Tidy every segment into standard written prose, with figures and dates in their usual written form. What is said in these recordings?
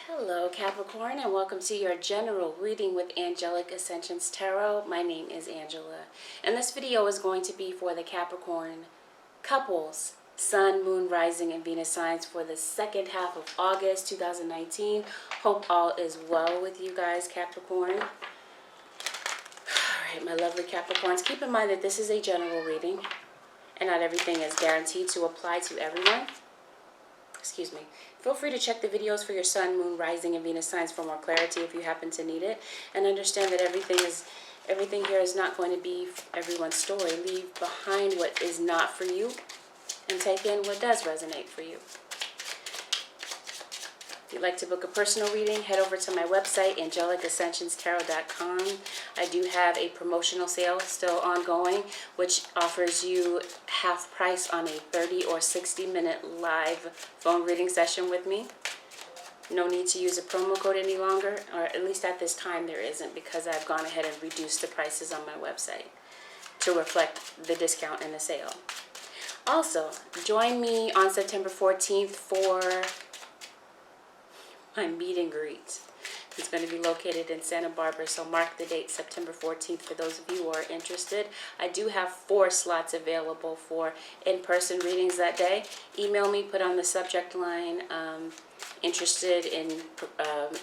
Hello Capricorn, and welcome to your general reading with Angelic Ascensions Tarot. My name is Angela, and this video is going to be for the Capricorn couples, Sun, Moon, Rising, and Venus signs for the second half of August 2019. Hope all is well with you guys, Capricorn. Alright, my lovely Capricorns, keep in mind that this is a general reading, and not everything is guaranteed to apply to everyone. Excuse me. Feel free to check the videos for your Sun, Moon, Rising, and Venus signs for more clarity if you happen to need it. And understand that everything here is not going to be everyone's story. Leave behind what is not for you and take in what does resonate for you. If you'd like to book a personal reading, head over to my website, AngelicAscensionsTarot.com. I do have a promotional sale still ongoing, which offers you half price on a 30 or 60-minute live phone reading session with me. No need to use a promo code any longer, or at least at this time there isn't, because I've gone ahead and reduced the prices on my website to reflect the discount in the sale. Also, join me on September 14th for my meet and greet. It's going to be located in Santa Barbara, so mark the date, September 14th, for those of you who are interested. I do have 4 slots available for in-person readings that day. Email me, put on the subject line, interested in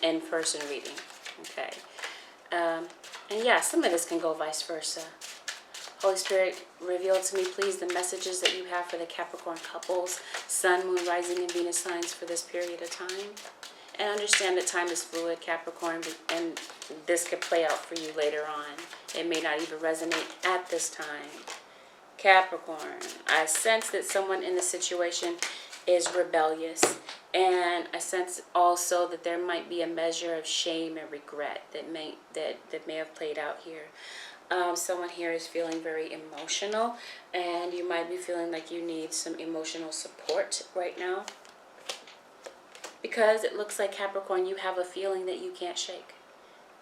in-person reading. Okay. And yeah, some of this can go vice versa. Holy Spirit, reveal to me, please, the messages that you have for the Capricorn couples, Sun, Moon, Rising, and Venus signs for this period of time. And understand that time is fluid, Capricorn, and this could play out for you later on. It may not even resonate at this time. Capricorn, I sense that someone in the situation is rebellious. And I sense also that there might be a measure of shame and regret that may have played out here. Someone here is feeling very emotional, and you might be feeling like you need some emotional support right now. Because it looks like, Capricorn, you have a feeling that you can't shake.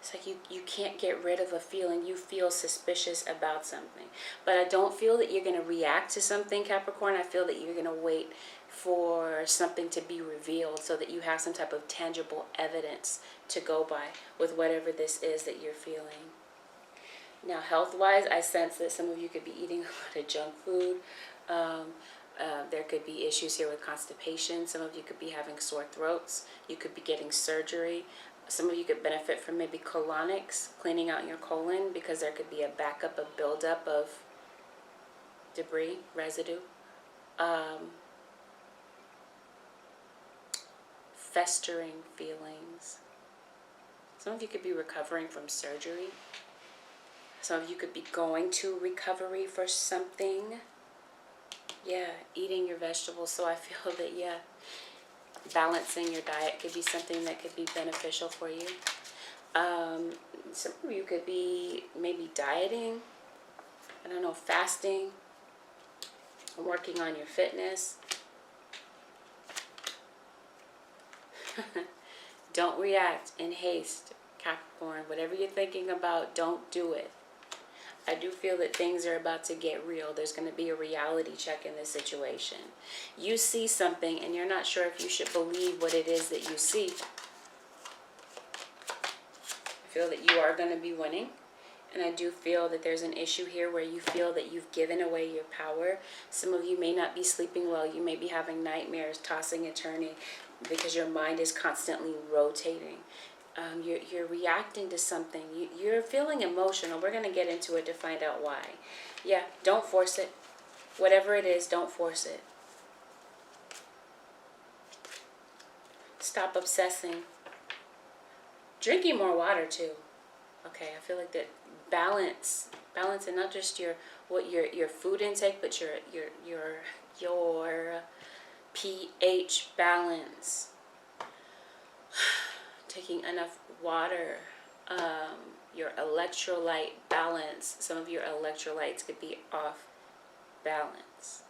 It's like you can't get rid of a feeling. You feel suspicious about something. But I don't feel that you're going to react to something, Capricorn. I feel that you're going to wait for something to be revealed so that you have some type of tangible evidence to go by with whatever this is that you're feeling. Now, health-wise, I sense that some of you could be eating a lot of junk food. There could be issues here with constipation. Some of you could be having sore throats. You could be getting surgery. Some of you could benefit from maybe colonics, cleaning out your colon, because there could be a backup, a buildup of debris, residue. Festering feelings. Some of you could be recovering from surgery. Some of you could be going to recovery for something. Yeah, eating your vegetables. So I feel that, yeah, balancing your diet could be something that could be beneficial for you. Some of you could be maybe dieting. I don't know, fasting. Working on your fitness. Don't react in haste, Capricorn. Whatever you're thinking about, don't do it. I do feel that things are about to get real. There's going to be a reality check in this situation. You see something and you're not sure if you should believe what it is that you see. I feel that you are going to be winning. And I do feel that there's an issue here where you feel that you've given away your power. Some of you may not be sleeping well. You may be having nightmares, tossing and turning, because your mind is constantly rotating. You're reacting to something. You're feeling emotional. We're going to get into it to find out why. Yeah, don't force it. Whatever it is, don't force it. Stop obsessing. Drinking more water too. Okay, I feel like that balance and not just your food intake, but your pH balance. Taking enough water, your electrolyte balance. Some of your electrolytes could be off balance.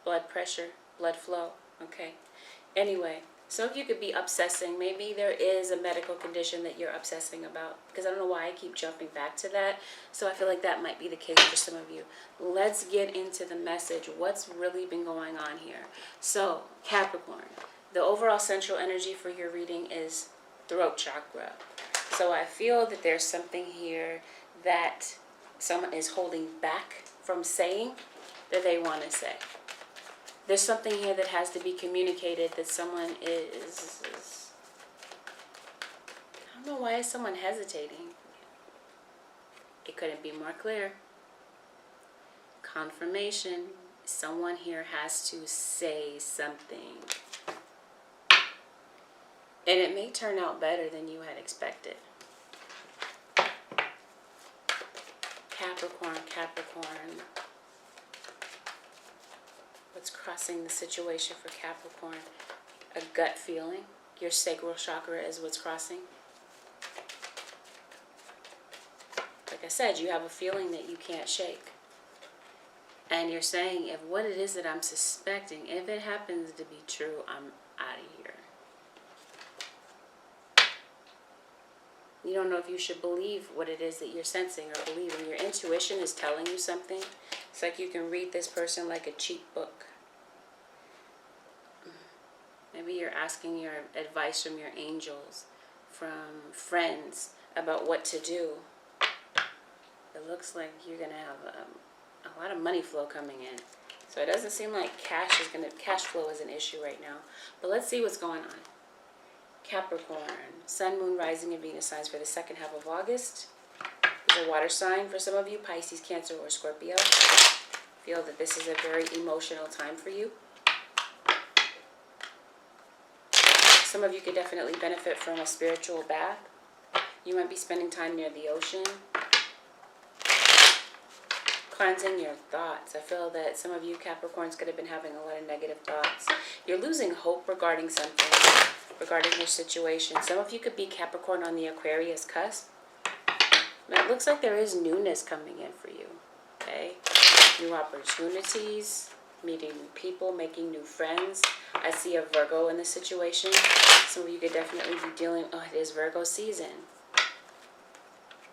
Blood pressure, blood flow, okay. Anyway, some of you could be obsessing. Maybe there is a medical condition that you're obsessing about, because I don't know why I keep jumping back to that. So I feel like that might be the case for some of you. Let's get into the message. What's really been going on here? So, Capricorn, The overall central energy for your reading is throat chakra. So I feel that there's something here that someone is holding back from saying that they want to say. There's something here that has to be communicated that someone is I don't know, why is someone hesitating? It couldn't be more clear. Confirmation. Someone here has to say something. And it may turn out better than you had expected. Capricorn, Capricorn. What's crossing the situation for Capricorn? A gut feeling. Your sacral chakra is what's crossing. Like I said, you have a feeling that you can't shake. And you're saying, if what it is that I'm suspecting, if it happens to be true, I'm out of here. You don't know if you should believe what it is that you're sensing or believing. Your intuition is telling you something. It's like you can read this person like a cheap book. Maybe you're asking your advice from your angels, from friends, about what to do. It looks like you're going to have a lot of money flow coming in. So it doesn't seem like cash flow is an issue right now. But let's see what's going on. Capricorn, Sun, Moon, Rising, and Venus signs for the second half of August. There's a water sign for some of you, Pisces, Cancer, or Scorpio. Feel that this is a very emotional time for you. Some of you could definitely benefit from a spiritual bath. You might be spending time near the ocean. Cleansing your thoughts. I feel that some of you Capricorns could have been having a lot of negative thoughts. You're losing hope regarding something, regarding your situation. Some of you could be Capricorn on the Aquarius cusp. And it looks like there is newness coming in for you. Okay? New opportunities, meeting new people, making new friends. I see a Virgo in this situation. Some of you could definitely be dealing, it is Virgo season.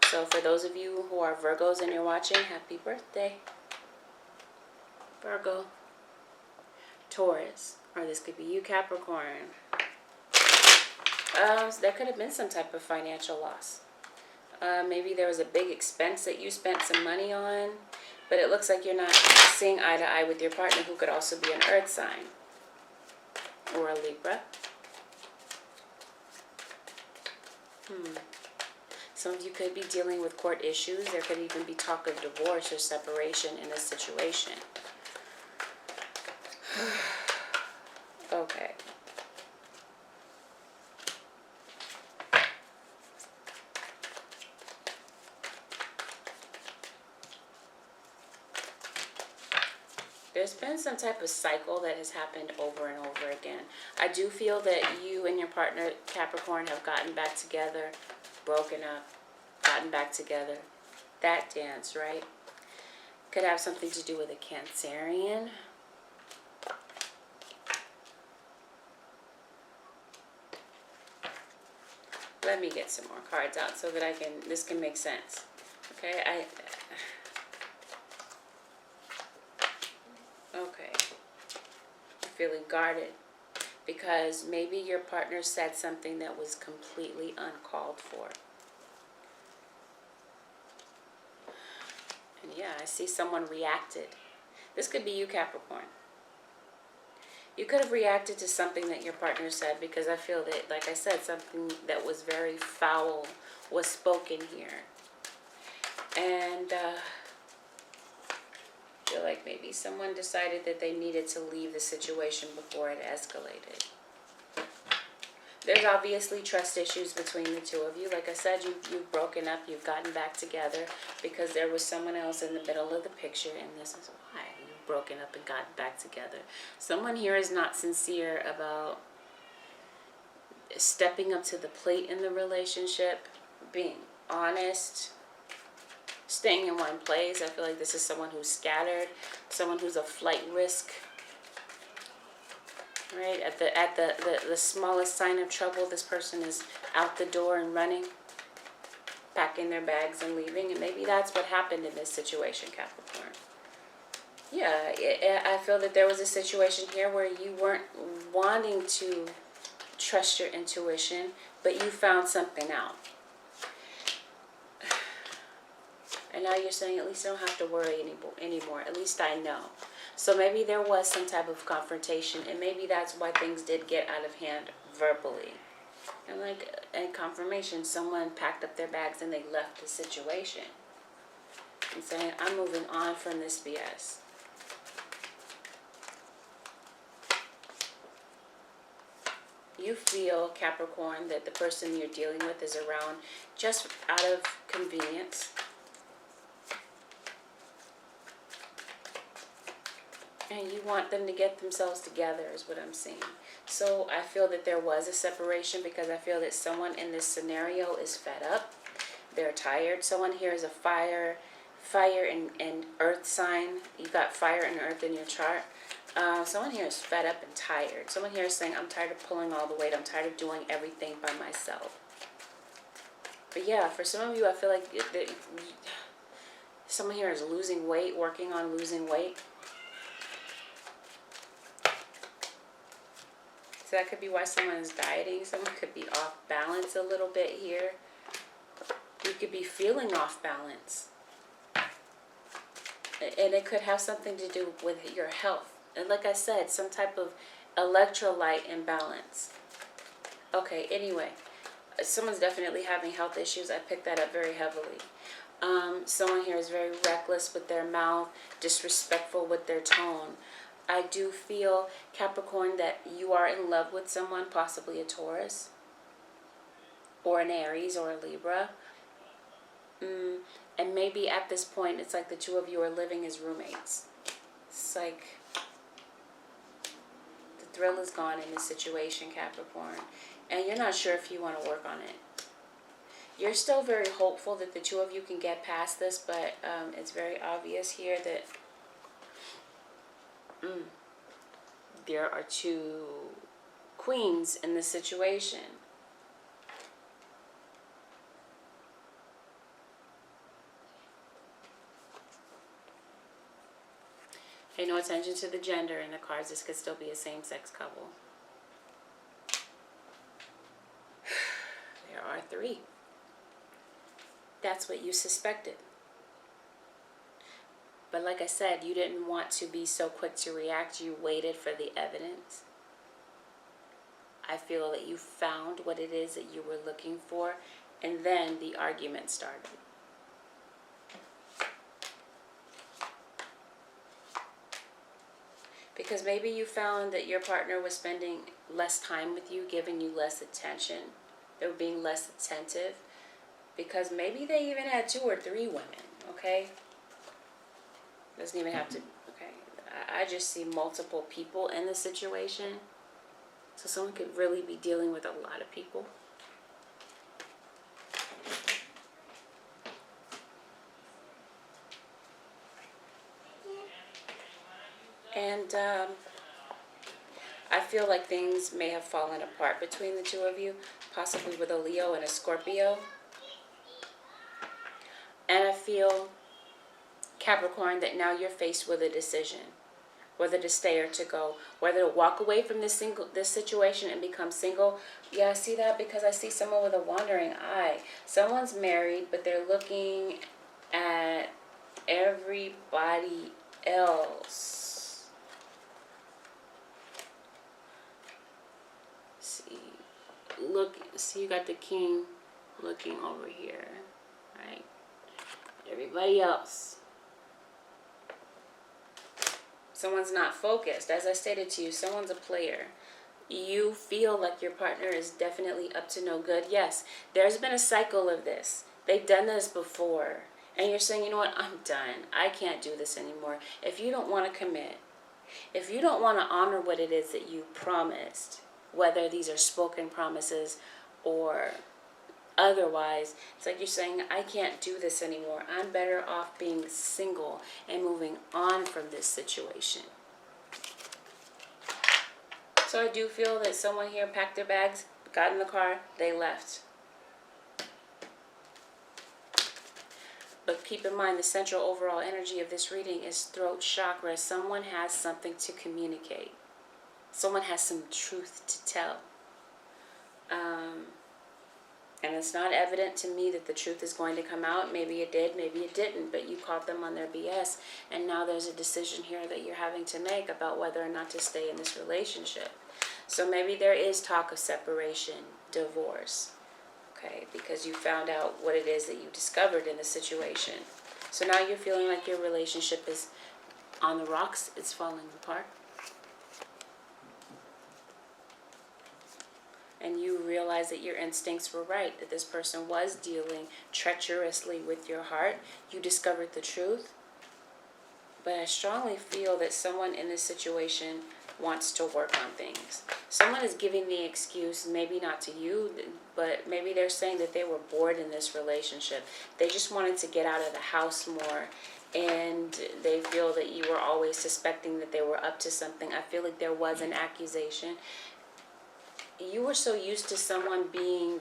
So for those of you who are Virgos and you're watching, happy birthday. Virgo. Taurus. Or this could be you, Capricorn. There could have been some type of financial loss. Maybe there was a big expense that you spent some money on. But it looks like you're not seeing eye to eye with your partner, who could also be an earth sign. Or a Libra. Some of you could be dealing with court issues. There could even be talk of divorce or separation in this situation. Okay. There's been some type of cycle that has happened over and over again. I do feel that you and your partner, Capricorn, have gotten back together, broken up, gotten back together. That dance, right? Could have something to do with a Cancerian. Let me get some more cards out so that this can make sense. Okay, okay. I'm feeling guarded because maybe your partner said something that was completely uncalled for. And yeah, I see someone reacted. This could be you, Capricorn. You could have reacted to something that your partner said, because I feel that, like I said, something that was very foul was spoken here. And I feel like maybe someone decided that they needed to leave the situation before it escalated. There's obviously trust issues between the two of you. Like I said, you've broken up, you've gotten back together because there was someone else in the middle of the picture, and this is why you've broken up and gotten back together. Someone here is not sincere about stepping up to the plate in the relationship, being honest, staying in one place. I feel like this is someone who's scattered, someone who's a flight risk. Right, at the smallest sign of trouble, this person is out the door and running, packing their bags and leaving. And maybe that's what happened in this situation, Capricorn. Yeah, I feel that there was a situation here where you weren't wanting to trust your intuition, but you found something out. And now you're saying, at least I don't have to worry anymore. At least I know. So maybe there was some type of confrontation, and maybe that's why things did get out of hand verbally. And like in confirmation, someone packed up their bags and they left the situation. And saying, I'm moving on from this BS. You feel, Capricorn, that the person you're dealing with is around just out of convenience. And you want them to get themselves together is what I'm seeing. So I feel that there was a separation because I feel that someone in this scenario is fed up. They're tired. Someone here is a fire and earth sign. You got fire and earth in your chart. Someone here is fed up and tired. Someone here is saying, I'm tired of pulling all the weight. I'm tired of doing everything by myself. But yeah, for some of you, I feel like someone here is losing weight, working on losing weight. So that could be why someone is dieting. Someone could be off balance a little bit here. You could be feeling off balance. And it could have something to do with your health. And like I said, some type of electrolyte imbalance. Okay, anyway. Someone's definitely having health issues. I picked that up very heavily. Someone here is very reckless with their mouth, disrespectful with their tone. I do feel, Capricorn, that you are in love with someone, possibly a Taurus, or an Aries, or a Libra. And maybe at this point, it's like the two of you are living as roommates. It's like the thrill is gone in this situation, Capricorn. And you're not sure if you want to work on it. You're still very hopeful that the two of you can get past this, but it's very obvious here that there are two queens in this situation. Pay no attention to the gender in the cards. This could still be a same-sex couple. There are three. That's what you suspected. But like I said, you didn't want to be so quick to react. You waited for the evidence. I feel that you found what it is that you were looking for, and then the argument started. Because maybe you found that your partner was spending less time with you, giving you less attention. They were being less attentive. Because maybe they even had 2 or 3 women, okay? Doesn't even have to, okay? I just see multiple people in the situation. So someone could really be dealing with a lot of people. And I feel like things may have fallen apart between the two of you, possibly with a Leo and a Scorpio. And I feel, Capricorn, that now you're faced with a decision, whether to stay or to go, whether to walk away from this situation and become single. Yeah, I see that because I see someone with a wandering eye. Someone's married, but they're looking at everybody else. See, you got the king looking over here, right? Everybody else. Someone's not focused. As I stated to you, someone's a player. You feel like your partner is definitely up to no good. Yes, there's been a cycle of this. They've done this before. And you're saying, you know what, I'm done. I can't do this anymore. If you don't want to commit, if you don't want to honor what it is that you promised, whether these are spoken promises or otherwise, it's like you're saying, I can't do this anymore. I'm better off being single and moving on from this situation. So I do feel that someone here packed their bags, got in the car, they left. But keep in mind, the central overall energy of this reading is throat chakra. Someone has something to communicate. Someone has some truth to tell. And it's not evident to me that the truth is going to come out. Maybe it did, maybe it didn't, but you caught them on their BS. And now there's a decision here that you're having to make about whether or not to stay in this relationship. So maybe there is talk of separation, divorce, okay, because you found out what it is that you discovered in the situation. So now you're feeling like your relationship is on the rocks, it's falling apart. And you realize that your instincts were right, that this person was dealing treacherously with your heart. You discovered the truth. But I strongly feel that someone in this situation wants to work on things. Someone is giving the excuse, maybe not to you, but maybe they're saying that they were bored in this relationship. They just wanted to get out of the house more. And they feel that you were always suspecting that they were up to something. I feel like there was an accusation. You were so used to someone being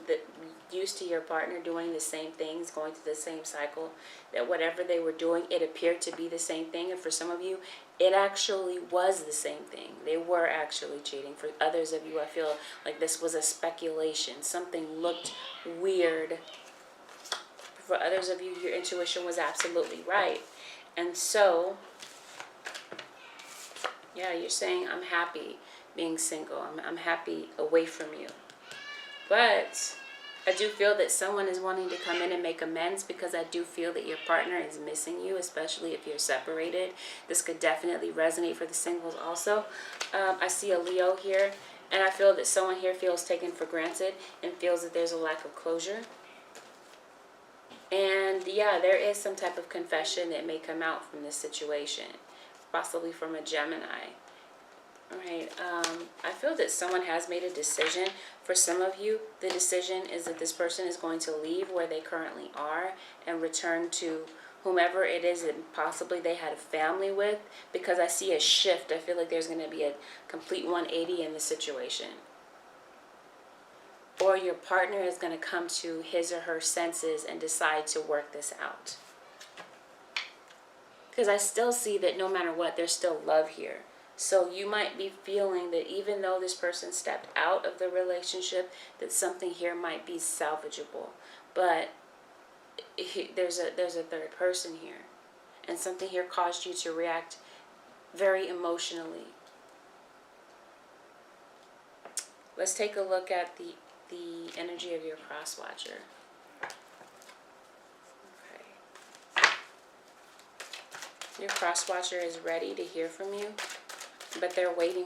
used to your partner doing the same things, going through the same cycle, that whatever they were doing, it appeared to be the same thing. And for some of you, it actually was the same thing. They were actually cheating. For others of you, I feel like this was a speculation. Something looked weird. For others of you, your intuition was absolutely right. And so, yeah, you're saying, I'm happy being single. I'm happy away from you. But I do feel that someone is wanting to come in and make amends, because I do feel that your partner is missing you, especially if you're separated. This could definitely resonate for the singles also. I see a Leo here, and I feel that someone here feels taken for granted and feels that there's a lack of closure. And yeah, there is some type of confession that may come out from this situation, possibly from a Gemini. Alright, I feel that someone has made a decision. For some of you, the decision is that this person is going to leave where they currently are and return to whomever it is that possibly they had a family with, because I see a shift. I feel like there's going to be a complete 180 in the situation. Or your partner is going to come to his or her senses and decide to work this out. Because I still see that no matter what, there's still love here. So you might be feeling that even though this person stepped out of the relationship, that something here might be salvageable. But there's a third person here. And something here caused you to react very emotionally. Let's take a look at the energy of your cross-watcher. Okay. Your cross-watcher is ready to hear from you, but they're waiting.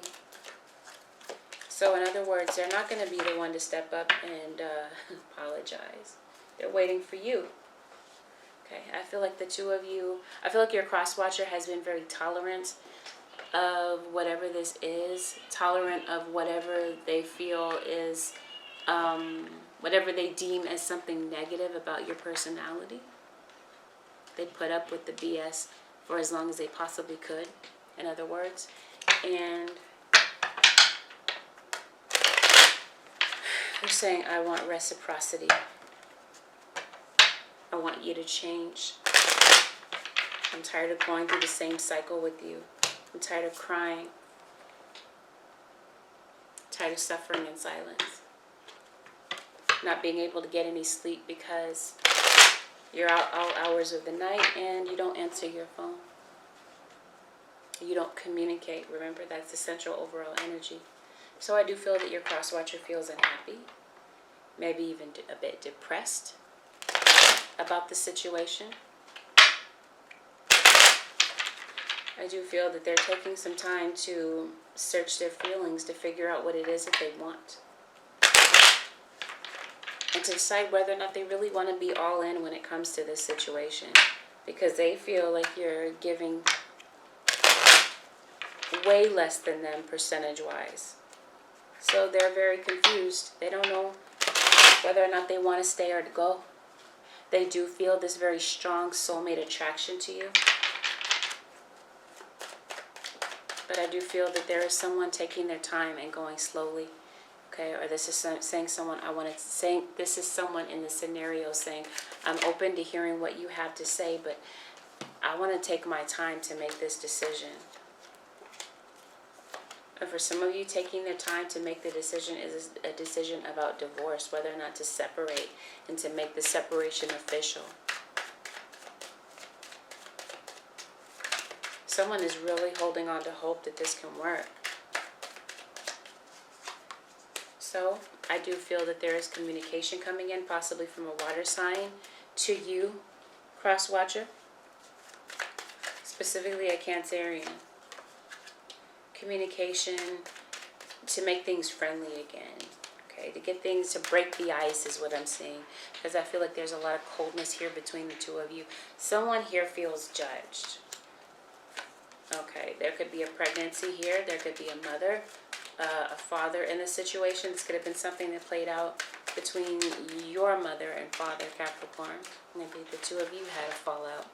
So in other words, they're not going to be the one to step up and apologize. They're waiting for you. Okay, I feel like the two of you, I feel like your cross-watcher has been very tolerant of whatever this is, tolerant of whatever they feel is, whatever they deem as something negative about your personality. They put up with the BS for as long as they possibly could, in other words. And they're saying, I want reciprocity. I want you to change. I'm tired of going through the same cycle with you. I'm tired of crying. I'm tired of suffering in silence. Not being able to get any sleep because you're out all hours of the night and you don't answer your phone. You don't communicate. Remember, that's the central overall energy. So I do feel that your cross-watcher feels unhappy, maybe even a bit depressed about the situation. I do feel that they're taking some time to search their feelings, to figure out what it is that they want, and to decide whether or not they really want to be all in when it comes to this situation, because they feel like you're giving way less than them percentage-wise. So they're very confused. They don't know whether or not they want to stay or to go. They do feel this very strong soulmate attraction to you. But I do feel that there is someone taking their time and going slowly. Okay, or this is saying someone, this is someone in the scenario saying, I'm open to hearing what you have to say, but I want to take my time to make this decision. And for some of you, taking the time to make the decision is a decision about divorce, whether or not to separate and to make the separation official. Someone is really holding on to hope that this can work. So I do feel that there is communication coming in, possibly from a water sign to you, cross watcher. Specifically a Cancerian. Communication to make things friendly again. Okay, to get things, to break the ice is what I'm seeing. Because I feel like there's a lot of coldness here between the two of you. Someone here feels judged. Okay, there could be a pregnancy here. There could be a mother, a father in the situation. This could have been something that played out between your mother and father, Capricorn. Maybe the two of you had a fallout.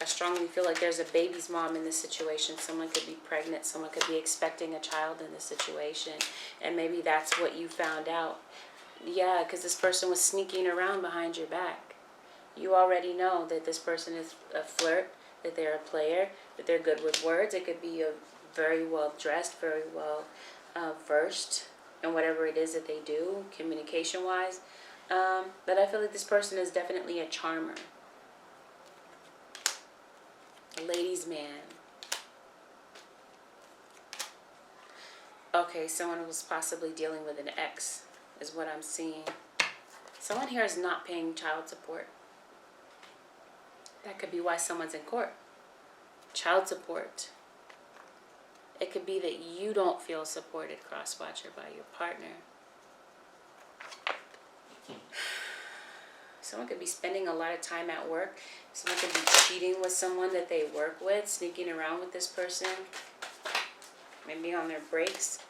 I strongly feel like there's a baby's mom in this situation. Someone could be pregnant. Someone could be expecting a child in this situation. And maybe that's what you found out. Yeah, because this person was sneaking around behind your back. You already know that this person is a flirt, that they're a player, that they're good with words. It could be a very well dressed, very well versed in whatever it is that they do, communication-wise. But I feel like this person is definitely a charmer. A ladies' man. Okay, someone was possibly dealing with an ex, is what I'm seeing. Someone here is not paying child support. That could be why someone's in court. Child support. It could be that you don't feel supported, cross-watcher, by your partner. Someone could be spending a lot of time at work. Someone could be cheating with someone that they work with, sneaking around with this person. Maybe on their breaks.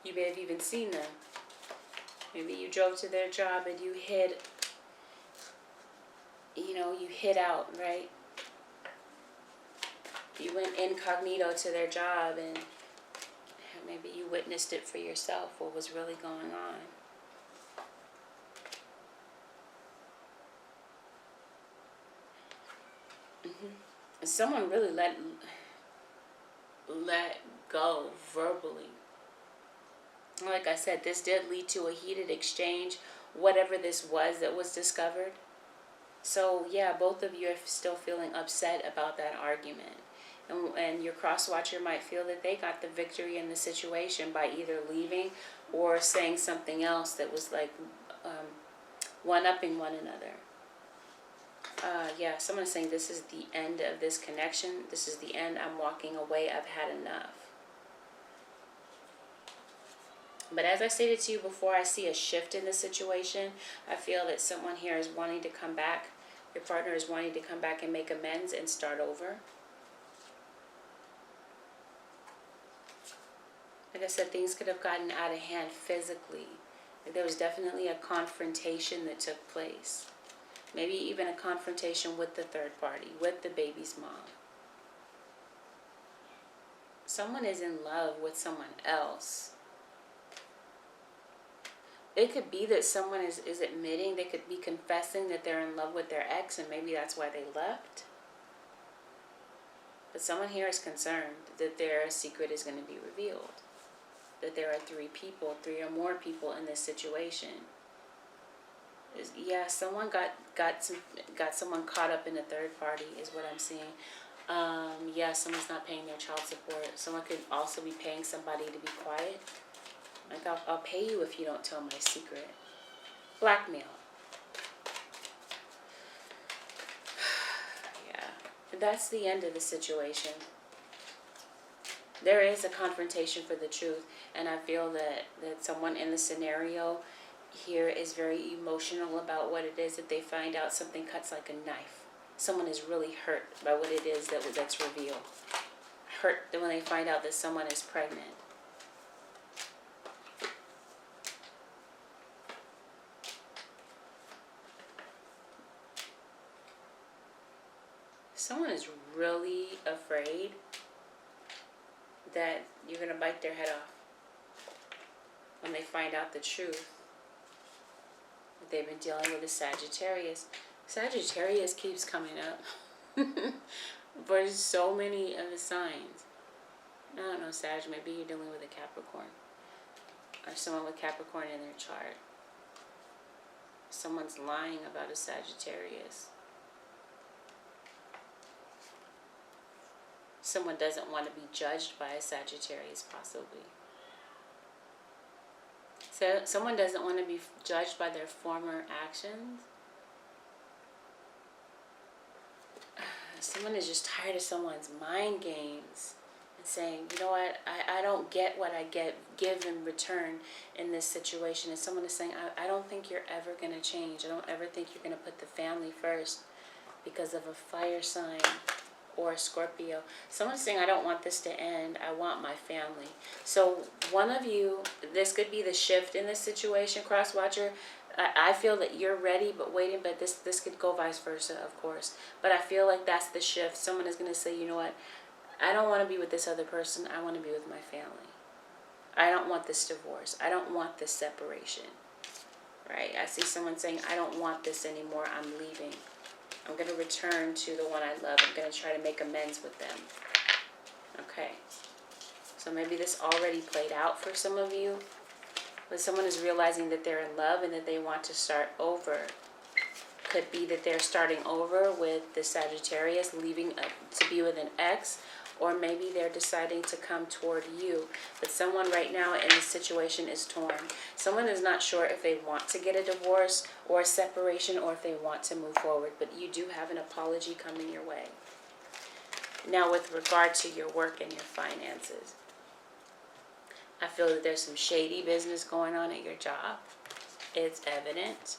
You may have even seen them. Maybe you drove to their job and you hid, you hid out, right? You went incognito to their job and maybe you witnessed it for yourself, what was really going on. And someone really let go verbally. Like I said, this did lead to a heated exchange, whatever this was that was discovered. So yeah, both of you are still feeling upset about that argument. And your cross-watcher might feel that they got the victory in the situation by either leaving or saying something else that was like one-upping one another. Yeah, someone's saying this is the end of this connection. This is the end. I'm walking away. I've had enough. But as I stated to you before, I see a shift in the situation. I feel that someone here is wanting to come back. Your partner is wanting to come back and make amends and start over. Like I said, things could have gotten out of hand physically. There was definitely a confrontation that took place. Maybe even a confrontation with the third party, with the baby's mom. Someone is in love with someone else. It could be that someone is admitting, they could be confessing that they're in love with their ex, and maybe that's why they left. But someone here is concerned that their secret is going to be revealed. That there are three or more people in this situation. Yeah, someone got someone caught up in a third party is what I'm seeing. Yeah, someone's not paying their child support. Someone could also be paying somebody to be quiet. Like, I'll pay you if you don't tell my secret. Blackmail. Yeah, that's the end of the situation. There is a confrontation for the truth, and I feel that someone in the scenario here is very emotional about what it is that they find out. Something cuts like a knife. Someone is really hurt by what it is that's revealed. Hurt when they find out that someone is pregnant. Someone is really afraid that you're going to bite their head off when they find out the truth. They've been dealing with a Sagittarius. Sagittarius keeps coming up for so many of the signs. I don't know, Sag, maybe you're dealing with a Capricorn. Or someone with Capricorn in their chart. Someone's lying about a Sagittarius. Someone doesn't want to be judged by a Sagittarius, possibly. So someone doesn't want to be judged by their former actions. Someone is just tired of someone's mind games and saying, you know what, I don't get what I give in return in this situation. And someone is saying, I don't think you're ever going to change. I don't ever think you're going to put the family first because of a fire sign or a Scorpio. Someone's saying, I don't want this to end. I want my family. So one of you, this could be the shift in this situation, cross watcher. I feel that you're ready but waiting, but this could go vice versa, of course. But I feel like that's the shift. Someone is going to say, you know what, I don't want to be with this other person. I want to be with my family. I don't want this divorce. I don't want this separation. Right? I see someone saying, I don't want this anymore. I'm leaving. I'm going to return to the one I love. I'm going to try to make amends with them. Okay. So maybe this already played out for some of you. But someone is realizing that they're in love and that they want to start over. Could be that they're starting over with the Sagittarius, leaving to be with an ex. Or maybe they're deciding to come toward you. But someone right now in this situation is torn. Someone is not sure if they want to get a divorce or a separation or if they want to move forward. But you do have an apology coming your way. Now with regard to your work and your finances, I feel that there's some shady business going on at your job. It's evident.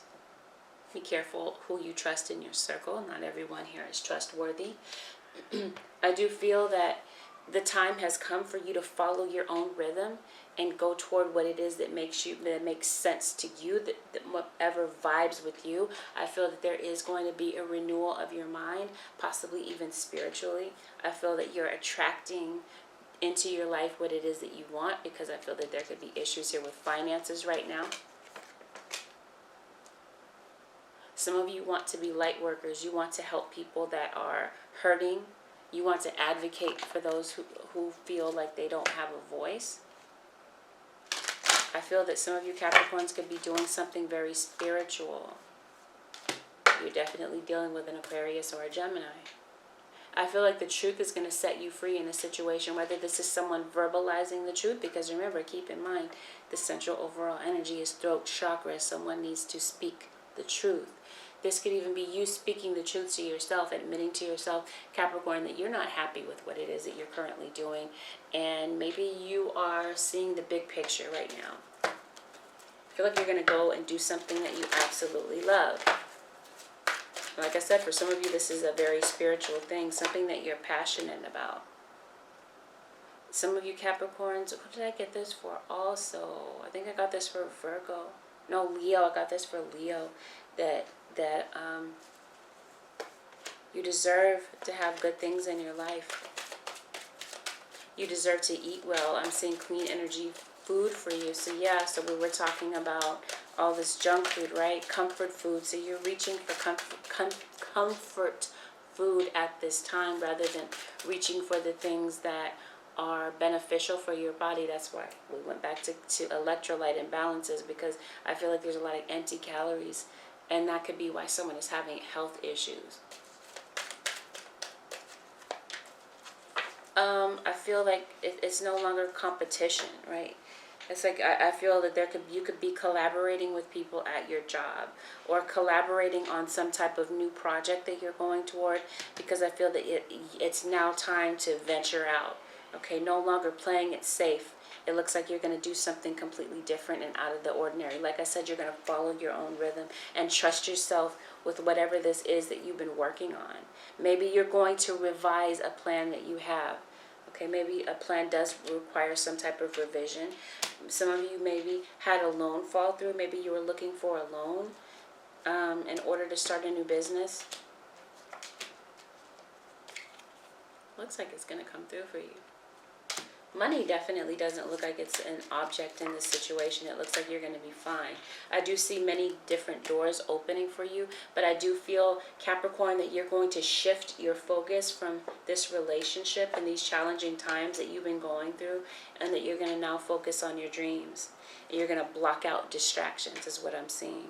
Be careful who you trust in your circle. Not everyone here is trustworthy. I do feel that the time has come for you to follow your own rhythm and go toward what it is that makes sense to you, that whatever vibes with you. I feel that there is going to be a renewal of your mind, possibly even spiritually. I feel that you're attracting into your life what it is that you want, because I feel that there could be issues here with finances right now. Some of you want to be light workers. You want to help people that are hurting. You want to advocate for those who feel like they don't have a voice. I feel that some of you Capricorns could be doing something very spiritual. You're definitely dealing with an Aquarius or a Gemini. I feel like the truth is going to set you free in a situation, whether this is someone verbalizing the truth, because remember, keep in mind, the central overall energy is throat chakra. Someone needs to speak the truth. This could even be you speaking the truth to yourself, admitting to yourself, Capricorn, that you're not happy with what it is that you're currently doing. And maybe you are seeing the big picture right now. I feel like you're going to go and do something that you absolutely love. Like I said, for some of you, this is a very spiritual thing, something that you're passionate about. Some of you Capricorns, who did I get this for also? I think I got this for Virgo. No, Leo. I got this for Leo. That you deserve to have good things in your life. You deserve to eat well. I'm seeing clean energy food for you. So yeah, so we were talking about all this junk food, right? Comfort food. So you're reaching for comfort food at this time rather than reaching for the things that are beneficial for your body. That's why we went back to electrolyte imbalances, because I feel like there's a lot of empty calories, and that could be why someone is having health issues. I feel like it's no longer competition, right? It's like I feel that you could be collaborating with people at your job, or collaborating on some type of new project that you're going toward, because I feel that it's now time to venture out. Okay, no longer playing it safe. It looks like you're going to do something completely different and out of the ordinary. Like I said, you're going to follow your own rhythm and trust yourself with whatever this is that you've been working on. Maybe you're going to revise a plan that you have. Okay, maybe a plan does require some type of revision. Some of you maybe had a loan fall through. Maybe you were looking for a loan in order to start a new business. Looks like it's going to come through for you. Money definitely doesn't look like it's an object in this situation. It looks like you're going to be fine. I do see many different doors opening for you, but I do feel, Capricorn, that you're going to shift your focus from this relationship and these challenging times that you've been going through, and that you're going to now focus on your dreams. And you're going to block out distractions, is what I'm seeing.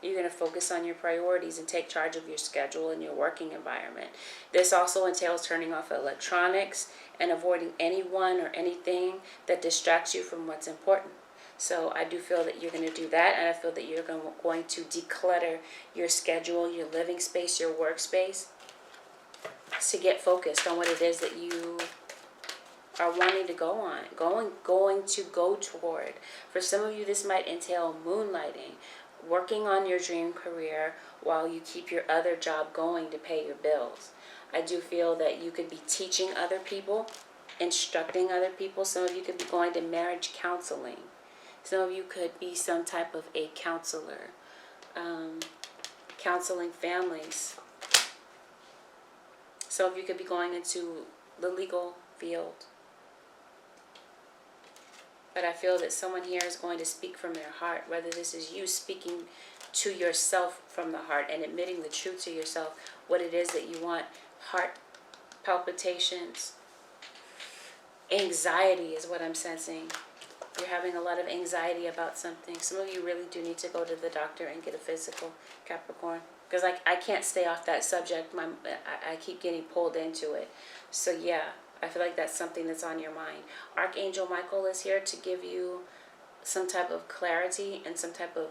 You're going to focus on your priorities and take charge of your schedule and your working environment. This also entails turning off electronics and avoiding anyone or anything that distracts you from what's important. So I do feel that you're going to do that, and I feel that you're going to declutter your schedule, your living space, your workspace, to get focused on what it is that you are wanting to go on, going to go toward. For some of you, this might entail moonlighting, working on your dream career while you keep your other job going to pay your bills. I do feel that you could be teaching other people, instructing other people. Some of you could be going to marriage counseling. Some of you could be some type of a counselor, counseling families. Some of you could be going into the legal field. But I feel that someone here is going to speak from their heart, whether this is you speaking to yourself from the heart and admitting the truth to yourself, what it is that you want. Heart palpitations, anxiety is what I'm sensing. You're having a lot of anxiety about something. Some of you really do need to go to the doctor and get a physical, Capricorn. Because I can't stay off that subject. I keep getting pulled into it. So yeah, I feel like that's something that's on your mind. Archangel Michael is here to give you some type of clarity and some type of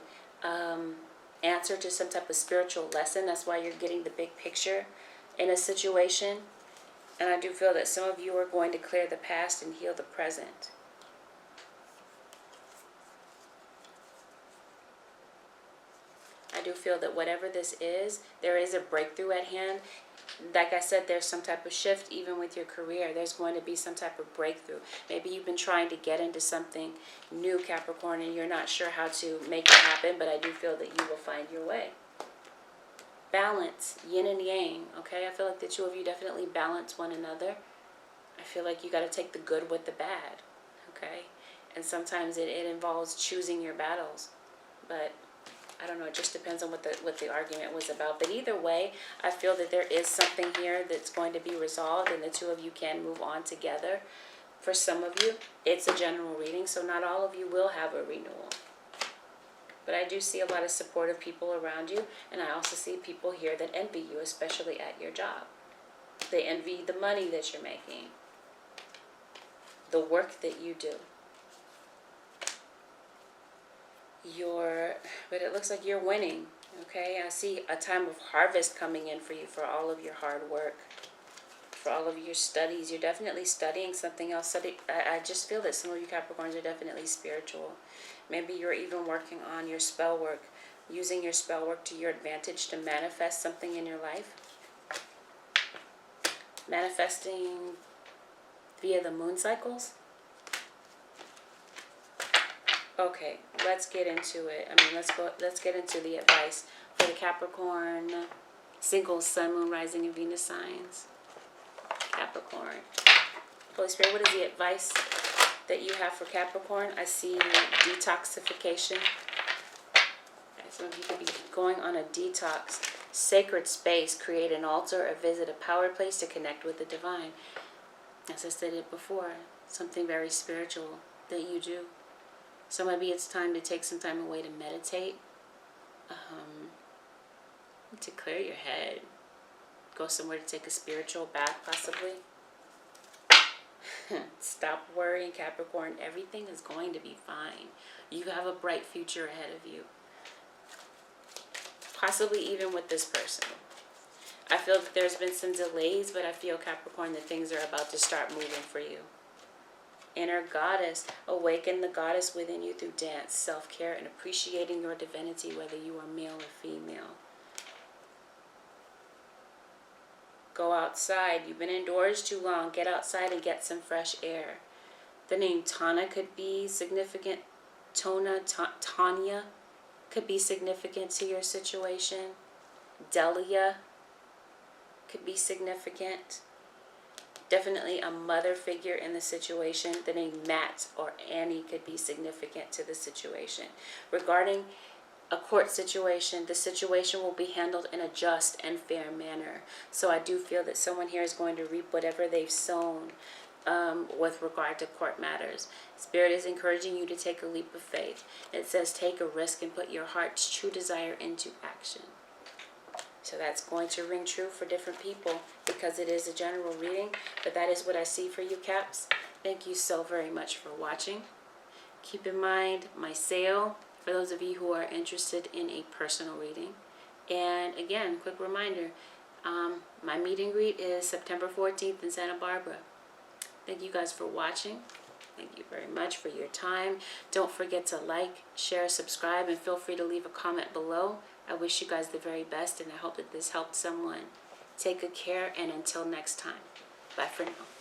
answer to some type of spiritual lesson. That's why you're getting the big picture in a situation. And I do feel that some of you are going to clear the past and heal the present. I do feel that whatever this is, there is a breakthrough at hand. Like I said, there's some type of shift even with your career. There's going to be some type of breakthrough. Maybe you've been trying to get into something new, Capricorn, and you're not sure how to make it happen, but I do feel that you will find your way. Balance, yin and yang, okay? I feel like the two of you definitely balance one another. I feel like you got to take the good with the bad, okay? And sometimes it involves choosing your battles, but I don't know, it just depends on what the argument was about. But either way, I feel that there is something here that's going to be resolved, and the two of you can move on together. For some of you, it's a general reading, so not all of you will have a renewal. But I do see a lot of supportive people around you, and I also see people here that envy you, especially at your job. They envy the money that you're making, the work that you do. But it looks like you're winning, okay? I see a time of harvest coming in for you for all of your hard work, for all of your studies. You're definitely studying something else. I just feel that some of you Capricorns are definitely spiritual. Maybe you're even working on your spell work, using your spell work to your advantage to manifest something in your life. Manifesting via the moon cycles. Okay, let's get into it. Let's get into the advice for the Capricorn single sun, moon, rising, and Venus signs. Capricorn. Holy Spirit, what is the advice that you have for Capricorn? I see detoxification. Okay, some of you could be going on a detox. Sacred space. Create an altar or visit a power place to connect with the divine. As I stated before, something very spiritual that you do. So maybe it's time to take some time away to meditate, to clear your head, go somewhere to take a spiritual bath possibly. Stop worrying, Capricorn. Everything is going to be fine. You have a bright future ahead of you. Possibly even with this person. I feel that there's been some delays, but I feel, Capricorn, that things are about to start moving for you. Inner goddess, awaken the goddess within you through dance, self-care, and appreciating your divinity, whether you are male or female. Go outside. You've been indoors too long. Get outside and get some fresh air. The name Tana could be significant. Tanya could be significant to your situation. Delia could be significant. definitely a mother figure in the situation, then a Matt or Annie could be significant to the situation. Regarding a court situation, the situation will be handled in a just and fair manner. So I do feel that someone here is going to reap whatever they've sown with regard to court matters. Spirit is encouraging you to take a leap of faith. It says take a risk and put your heart's true desire into action. So that's going to ring true for different people because it is a general reading. But that is what I see for you, Caps. Thank you so very much for watching. Keep in mind my sale for those of you who are interested in a personal reading. And again, quick reminder, my meet and greet is September 14th in Santa Barbara. Thank you guys for watching. Thank you very much for your time. Don't forget to like, share, subscribe, and feel free to leave a comment below. I wish you guys the very best, and I hope that this helped someone. Take good care, and until next time, bye for now.